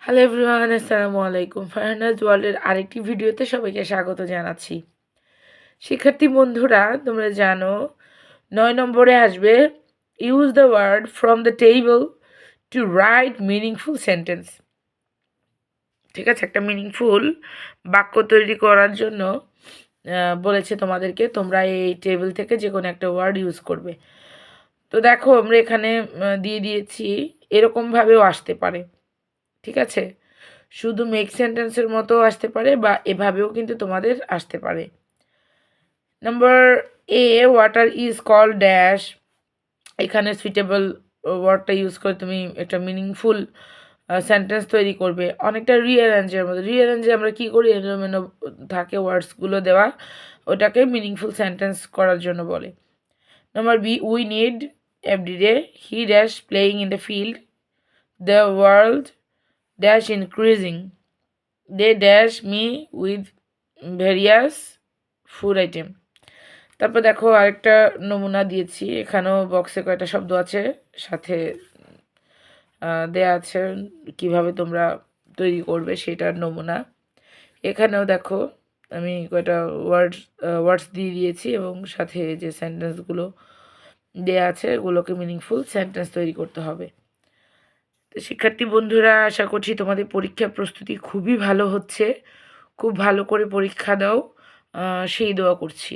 Hello everyone, আসসালামু আলাইকুম। ফারহানাজ ওয়ার্ল্ডের আরেকটি ভিডিওতে সবাইকে স্বাগত জানাচ্ছি। শিক্ষার্থী বন্ধুরা, তোমরা জানো 9 নম্বরে আসবে use the word from the table to write meaningful sentence. ঠিক আছে, একটা মিনিংফুল বাক্য তৈরি করার জন্য বলেছে তোমাদেরকে, তোমরা এই টেবিল থেকে যে কোনো একটা ওয়ার্ড ইউজ করবে। তো দেখো, আমরা এখানে দিয়ে দিয়েছি, এরকমভাবেও আসতে পারে। ঠিক আছে, শুধু মেক সেন্টেন্সের মতো আসতে পারে বা এভাবেও কিন্তু তোমাদের আসতে পারে। Number A, water is called dash. এখানে সুইটেবল ওয়ার্ডটা ইউজ করে তুমি একটা মিনিংফুল সেন্টেন্স তৈরি করবে, অনেকটা রিঅ্যারেঞ্জের মতো। রিঅ্যারেঞ্জে আমরা কী করি, এলোমেলো থাকে ওয়ার্ডসগুলো দেওয়া, ওটাকে মিনিংফুল সেন্টেন্স করার জন্য বলে। Number B, we need every day he dash playing in the field, the world dash increasing, they dash me with various food item। তারপর দেখো আরেকটা নমুনা দিয়েছি, এখানেও বক্সে কয়েকটা শব্দ আছে, সাথে দেয়া আছে কিভাবে তোমরা তৈরি করবে সেটার নমুনা। এখানেও দেখো আমি কয়েকটা ওয়ার্ডস দিয়ে দিয়েছি এবং সাথে যে সেন্টেন্সগুলো দেয়া আছে এগুলোকে মিনিংফুল সেন্টেন্স তৈরি করতে হবে। তো শিক্ষার্থী বন্ধুরা, আশা করছি তোমাদের পরীক্ষার প্রস্তুতি খুবই ভালো হচ্ছে। খুব ভালো করে পরীক্ষা দাও, সেই দোয়া করছি।